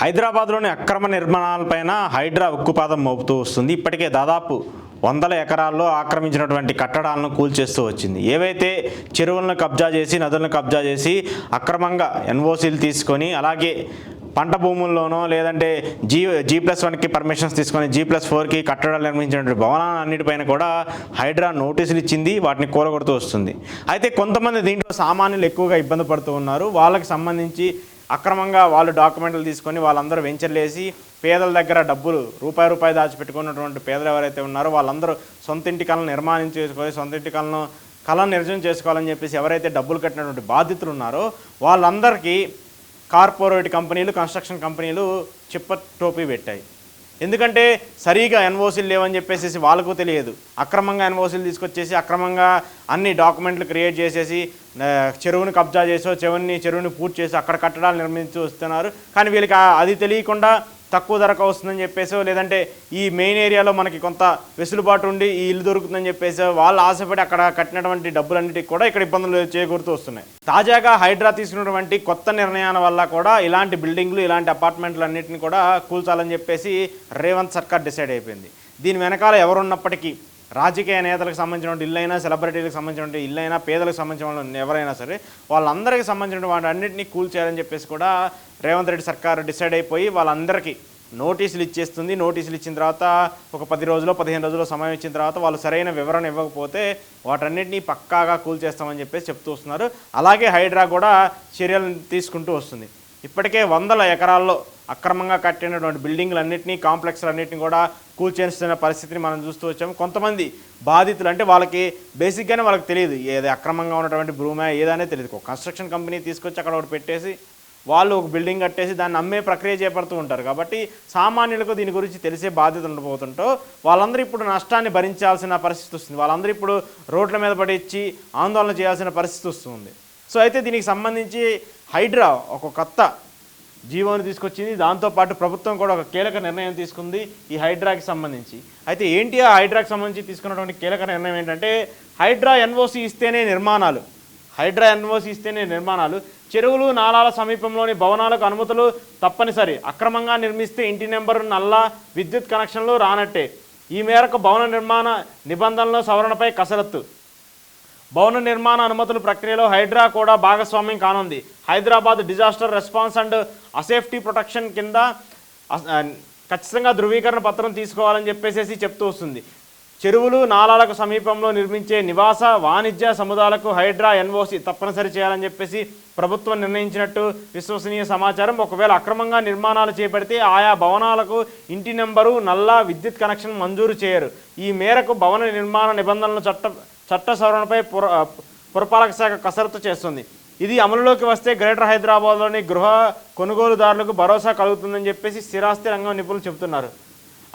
హైదరాబాద్లోని అక్రమ నిర్మాణాలపైన హైడ్రా ఉక్కుపాదం మోపుతూ వస్తుంది. ఇప్పటికే దాదాపు వందల ఎకరాల్లో ఆక్రమించినటువంటి కట్టడాలను కూల్చేస్తూ వచ్చింది. ఏవైతే చెరువులను కబ్జా చేసి నదులను కబ్జా చేసి అక్రమంగా ఎన్ఓసీలు తీసుకొని అలాగే పంట భూముల్లోనో లేదంటే G+1కి పర్మిషన్స్ తీసుకొని G+4కి కట్టడాలు నిర్మించినటువంటి భవనాలన్నిటిపైన కూడా హైడ్రా నోటీసులు ఇచ్చింది. వాటిని కూలగొడుతూ వస్తుంది. అయితే కొంతమంది దీంట్లో సామాన్యులు ఎక్కువగా ఇబ్బంది పడుతూ ఉన్నారు. వాళ్ళకి సంబంధించి అక్రమంగా వాళ్ళు డాక్యుమెంట్లు తీసుకొని వాళ్ళందరూ వెంచర్లు వేసి పేదల దగ్గర డబ్బులు రూపాయి దాచిపెట్టుకున్నటువంటి పేదలు ఎవరైతే ఉన్నారో వాళ్ళందరూ సొంత ఇంటి కళను నిర్మాణించేసుకొని సొంత ఇంటి కళను నిజం చేసుకోవాలని చెప్పేసి ఎవరైతే డబ్బులు కట్టినటువంటి బాధితులు ఉన్నారో వాళ్ళందరికీ కార్పొరేట్ కంపెనీలు కన్స్ట్రక్షన్ కంపెనీలు చిప్ప టోపీ పెట్టాయి. ఎందుకంటే సరిగా ఎన్ఓసీలు లేవని చెప్పేసి వాళ్ళకు తెలియదు. అక్రమంగా ఎన్ఓసీలు తీసుకొచ్చేసి అక్రమంగా అన్ని డాక్యుమెంట్లు క్రియేట్ చేసేసి చెరువుని కబ్జా చేసో చెరువుని పూర్తి చేసి అక్కడ కట్టడాలు నిర్మించి వస్తున్నారు. కానీ వీళ్ళకి అది తెలియకుండా తక్కువ ధరకు వస్తుందని చెప్పేసో లేదంటే ఈ మెయిన్ ఏరియాలో మనకి కొంత వెసులుబాటు ఉండి ఈ ఇల్లు దొరుకుతుందని చెప్పేసి వాళ్ళు ఆశపడి అక్కడ కట్టినటువంటి డబ్బులన్నిటికీ కూడా ఇక్కడ ఇబ్బందులు చేకూరుతూ వస్తున్నాయి. తాజాగా హైడ్రా తీసుకున్నటువంటి కొత్త నిర్ణయాల వల్ల కూడా ఇలాంటి బిల్డింగ్లు ఇలాంటి అపార్ట్మెంట్లు అన్నింటినీ కూడా కూల్చాలని చెప్పేసి రేవంత్ సర్కార్ డిసైడ్ అయిపోయింది. దీని వెనకాల ఎవరున్నప్పటికీ రాజకీయ నేతలకు సంబంధించిన ఇల్లైనా సెలబ్రిటీలకు సంబంధించిన ఇల్లైనా పేదలకు సంబంధించిన ఎవరైనా సరే వాళ్ళందరికీ సంబంధించిన వాటి అన్నింటినీ కూల్చేయాలని చెప్పేసి కూడా రేవంత్ రెడ్డి సర్కారు డిసైడ్ అయిపోయి వాళ్ళందరికీ నోటీసులు ఇచ్చేస్తుంది. నోటీసులు ఇచ్చిన తర్వాత ఒక 10 రోజులు 15 రోజులు సమయం ఇచ్చిన తర్వాత వాళ్ళు సరైన వివరణ ఇవ్వకపోతే వాటన్నిటినీ పక్కాగా కూల్చేస్తామని చెప్పేసి చెప్తూ వస్తున్నారు. అలాగే హైడ్రా కూడా చర్యలు తీసుకుంటూ వస్తుంది. ఇప్పటికే వందల ఎకరాల్లో అక్రమంగా కట్టినటువంటి బిల్డింగ్లన్నింటినీ కాంప్లెక్స్లన్నింటినీ కూడా కూల్చేస్తున్న పరిస్థితిని మనం చూస్తూ వచ్చాము. కొంతమంది బాధితులు అంటే వాళ్ళకి బేసిక్గానే వాళ్ళకి తెలియదు ఏది అక్రమంగా ఉన్నటువంటి భూమి ఏదనే తెలియదు. ఒక కన్స్ట్రక్షన్ కంపెనీ తీసుకొచ్చి అక్కడ ఒకటి పెట్టేసి వాళ్ళు ఒక బిల్డింగ్ కట్టేసి దాన్ని అమ్మే ప్రక్రియ చేపడుతూ ఉంటారు. కాబట్టి సామాన్యులకు దీని గురించి తెలిసే బాధ్యత ఉండబోతుంటో వాళ్ళందరూ ఇప్పుడు నష్టాన్ని భరించాల్సిన పరిస్థితి వస్తుంది. వాళ్ళందరూ ఇప్పుడు రోడ్ల మీద పడిచ్చి ఆందోళన చేయాల్సిన పరిస్థితి వస్తుంది. సో అయితే దీనికి సంబంధించి హైడ్రా ఒక కొత్త జీవోని తీసుకొచ్చింది. దాంతోపాటు ప్రభుత్వం కూడా ఒక కీలక నిర్ణయం తీసుకుంది ఈ హైడ్రాకి సంబంధించి. అయితే ఏంటి ఆ హైడ్రాకి సంబంధించి తీసుకున్నటువంటి కీలక నిర్ణయం ఏంటంటే హైడ్రా ఎన్ఓసి ఇస్తేనే నిర్మాణాలు చెరువులు నాలాల సమీపంలోని భవనాలకు అనుమతులు తప్పనిసరి. అక్రమంగా నిర్మిస్తే ఇంటి నెంబరు నల్లా విద్యుత్ కనెక్షన్లు రానట్టే. ఈ మేరకు భవన నిర్మాణ నిబంధనల సవరణపై కసరత్తు. భవన నిర్మాణ అనుమతుల ప్రక్రియలో హైడ్రా కూడా భాగస్వామ్యం కానుంది. Hyderabad disaster response and asset protection కింద ఖచ్చితంగా ధృవీకరణ పత్రం తీసుకోవాలని చెప్పేసి చెప్తూ వస్తుంది. చెరువులు నాలాలకు సమీపంలో నిర్మించే నివాస వాణిజ్య సముదాయాలకు హైడ్రా ఎన్ఓసి తప్పనిసరి చేయాలని చెప్పేసి ప్రభుత్వం నిర్ణయించినట్టు విశ్వసనీయ సమాచారం. ఒకవేళ అక్రమంగా నిర్మాణాలు చేపడితే ఆయా భవనాలకు ఇంటి నెంబరు నల్లా విద్యుత్ కనెక్షన్ మంజూరు చేయరు. ఈ మేరకు భవన నిర్మాణ నిబంధనల చట్ట సవరణపై పురపాలక శాఖ కసరత్తు చేస్తుంది. ఇది అమలులోకి వస్తే గ్రేటర్ హైదరాబాద్లోని గృహ కొనుగోలుదారులకు భరోసా కలుగుతుందని చెప్పేసి స్థిరాస్తి రంగం నిపుణులు చెబుతున్నారు.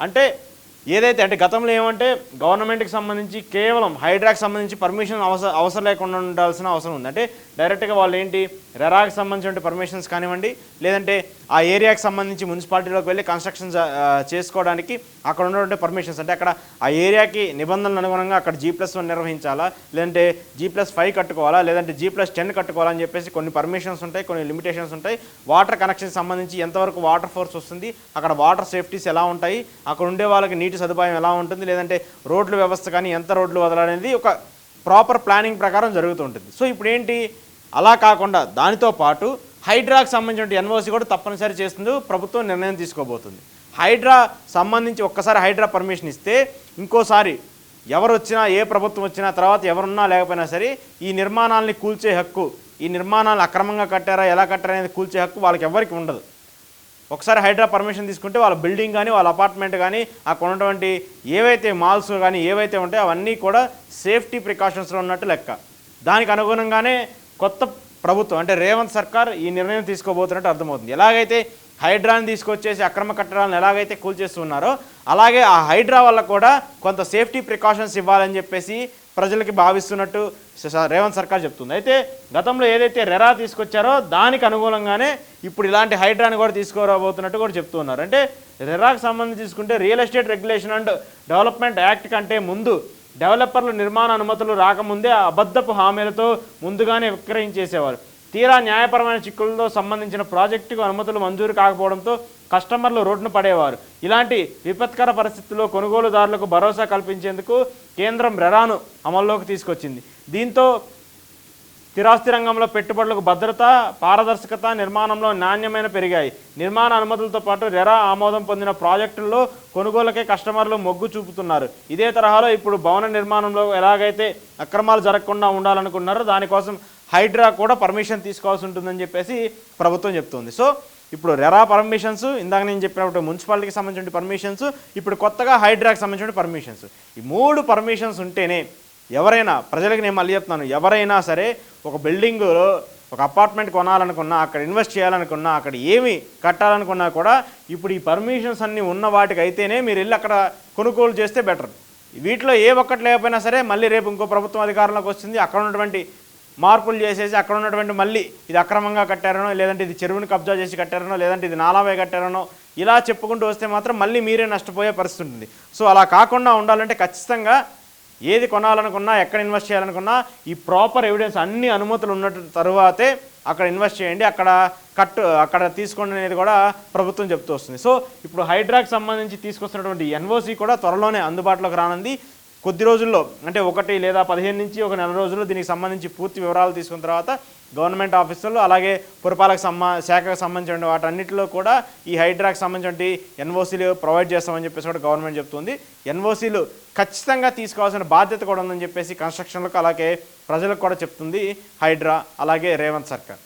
అంటే ఏదైతే గతంలో ఏమంటే గవర్నమెంట్కి సంబంధించి కేవలం హైడ్రాకి సంబంధించి పర్మిషన్ అవసరం లేకుండా ఉండాల్సిన అవసరం ఉంది. అంటే డైరెక్ట్గా వాళ్ళు ఏంటి రెరాకి సంబంధించిన పర్మిషన్స్ కానివ్వండి లేదంటే ఆ ఏరియాకి సంబంధించి మున్సిపాలిటీలోకి వెళ్ళి కన్స్ట్రక్షన్ చేసుకోవడానికి అక్కడ ఉన్నటువంటి పర్మిషన్స్ అంటే అక్కడ ఆ ఏరియాకి నిబంధనలు అనుగుణంగా అక్కడ G+1 నిర్వహించాలా లేదంటే G+5 కట్టుకోవాలా లేదంటే G+10 కట్టుకోవాలని చెప్పేసి కొన్ని పర్మిషన్స్ ఉంటాయి, కొన్ని లిమిటేషన్స్ ఉంటాయి. వాటర్ కనెక్షన్కి సంబంధించి ఎంతవరకు వాటర్ ఫోర్స్ వస్తుంది, అక్కడ వాటర్ సేఫ్టీస్ ఎలా ఉంటాయి, అక్కడ ఉండే వాళ్ళకి నీటి సదుపాయం ఎలా ఉంటుంది, లేదంటే రోడ్ల వ్యవస్థ కానీ ఎంత రోడ్లు వదలనేది ఒక ప్రాపర్ ప్లానింగ్ ప్రకారం జరుగుతూ ఉంటుంది. సో ఇప్పుడు ఏంటి అలా కాకుండా దానితో పాటు హైడ్రాకి సంబంధించిన ఎన్ఓసి కూడా తప్పనిసరి చేస్తుంది. ప్రభుత్వం నిర్ణయం తీసుకోబోతుంది. హైడ్రా సంబంధించి ఒక్కసారి హైడ్రా పర్మిషన్ ఇస్తే ఇంకోసారి ఎవరు వచ్చినా ఏ ప్రభుత్వం వచ్చినా తర్వాత ఎవరున్నా లేకపోయినా సరే ఈ నిర్మాణాలని కూల్చే హక్కు, ఈ నిర్మాణాలు అక్రమంగా కట్టారా ఎలా కట్టారా అనేది కూల్చే హక్కు వాళ్ళకి ఎవరికి ఉండదు. ఒకసారి హైడ్రా పర్మిషన్ తీసుకుంటే వాళ్ళ బిల్డింగ్ కానీ వాళ్ళ అపార్ట్మెంట్ కానీ అక్కడ ఉన్నటువంటి ఏవైతే మాల్స్ కానీ ఏవైతే ఉంటాయో అవన్నీ కూడా సేఫ్టీ ప్రికాషన్స్లో ఉన్నట్టు లెక్క. దానికి అనుగుణంగానే కొత్త ప్రభుత్వం అంటే రేవంత్ సర్కార్ ఈ నిర్ణయం తీసుకోబోతున్నట్టు అర్థమవుతుంది. ఎలాగైతే హైడ్రాని తీసుకొచ్చేసి అక్రమ కట్టడాలను ఎలాగైతే కూల్చేస్తున్నారో అలాగే ఆ హైడ్రా వల్ల కూడా కొంత సేఫ్టీ ప్రికాషన్స్ ఇవ్వాలని చెప్పేసి ప్రజలకి భావిస్తున్నట్టు రేవంత్ సర్కార్ చెప్తుంది. అయితే గతంలో ఏదైతే రెరా తీసుకొచ్చారో దానికి అనుగుణంగానే ఇప్పుడు ఇలాంటి హైడ్రాని కూడా తీసుకురాబోతున్నట్టు కూడా చెప్తున్నారు. అంటే రెరాకి సంబంధించి తీసుకుంటే real estate regulation and development act కంటే ముందు డెవలపర్లు నిర్మాణ అనుమతులు రాకముందే అబద్ధపు హామీలతో ముందుగానే విక్రయించేసేవారు. తీరా న్యాయపరమైన చిక్కులతో సంబంధించిన ప్రాజెక్టుకు అనుమతులు మంజూరు కాకపోవడంతో కస్టమర్లు రోడ్డున పడేవారు. ఇలాంటి విపత్కర పరిస్థితుల్లో కొనుగోలుదారులకు భరోసా కల్పించేందుకు కేంద్రం రెరాను అమల్లోకి తీసుకొచ్చింది. దీంతో స్థిరాస్తి రంగంలో పెట్టుబడులకు భద్రత, పారదర్శకత, నిర్మాణంలో నాణ్యమైన పెరిగాయి. నిర్మాణ అనుమతులతో పాటు రెరా ఆమోదం పొందిన ప్రాజెక్టుల్లో కొనుగోలుకే కస్టమర్లు మొగ్గు చూపుతున్నారు. ఇదే తరహాలో ఇప్పుడు భవన నిర్మాణంలో ఎలాగైతే అక్రమాలు జరగకుండా ఉండాలనుకున్నారో దానికోసం హైడ్రా కూడా పర్మిషన్ తీసుకోవాల్సి ఉంటుందని చెప్పేసి ప్రభుత్వం చెప్తుంది. సో ఇప్పుడు రెరా పర్మిషన్స్, ఇందాక నేను చెప్పినప్పుడు మున్సిపాలిటీకి సంబంధించిన పర్మిషన్స్, ఇప్పుడు కొత్తగా హైడ్రాకి సంబంధించిన పర్మిషన్స్, ఈ 3 పర్మిషన్స్ ఉంటేనే ఎవరైనా, ప్రజలకు నేను మళ్ళీ చెప్తున్నాను, ఎవరైనా సరే ఒక బిల్డింగ్లో ఒక అపార్ట్మెంట్ కొనాలనుకున్నా, అక్కడ ఇన్వెస్ట్ చేయాలనుకున్నా, అక్కడ ఏమి కట్టాలనుకున్నా కూడా ఇప్పుడు ఈ పర్మిషన్స్ అన్నీ ఉన్న వాటికి అయితేనే మీరు వెళ్ళి అక్కడ కొనుగోలు చేస్తే బెటర్. వీటిలో ఏ ఒక్కటి లేకపోయినా సరే మళ్ళీ రేపు ఇంకో ప్రభుత్వం అధికారంలోకి వస్తుంది, అక్కడ ఉన్నటువంటి మార్పులు చేసేసి అక్కడ ఉన్నటువంటి మళ్ళీ ఇది అక్రమంగా కట్టారనో, లేదంటే ఇది చెరువుని కబ్జా చేసి కట్టారనో, లేదంటే ఇది నాలావే కట్టారనో ఇలా చెప్పుకుంటూ వస్తే మాత్రం మళ్ళీ మీరే నష్టపోయే పరిస్థితి ఉంటుంది. సో అలా కాకుండా ఉండాలంటే ఖచ్చితంగా ఏది కొనాలనుకున్నా, ఎక్కడ ఇన్వెస్ట్ చేయాలనుకున్నా ఈ ప్రాపర్ ఎవిడెన్స్ అన్ని అనుమతులు ఉన్న తరువాతే అక్కడ ఇన్వెస్ట్ చేయండి, అక్కడ తీసుకోండి అనేది కూడా ప్రభుత్వం చెప్తూ వస్తుంది. సో ఇప్పుడు హైడ్రాకి సంబంధించి తీసుకొస్తున్నటువంటి ఎన్ఓసి కూడా త్వరలోనే అందుబాటులోకి రానుంది. కొద్ది రోజుల్లో, అంటే 1 లేదా 15 నుంచి 1 నెల రోజుల్లో దీనికి సంబంధించి పూర్తి వివరాలు తీసుకున్న తర్వాత గవర్నమెంట్ ఆఫీసుల్లో, అలాగే పురపాలక శాఖకు సంబంధించిన వాటన్నిటిలో కూడా ఈ హైడ్రాకి సంబంధించిన ఎన్ఓసీలు ప్రొవైడ్ చేస్తామని చెప్పేసి కూడా గవర్నమెంట్ చెప్తుంది. ఎన్ఓసీలు ఖచ్చితంగా తీసుకోవాల్సిన బాధ్యత కూడా ఉందని చెప్పేసి కన్స్ట్రక్షన్లకు అలాగే ప్రజలకు కూడా చెప్తుంది హైడ్రా, అలాగే రేవంత్ సర్కార్.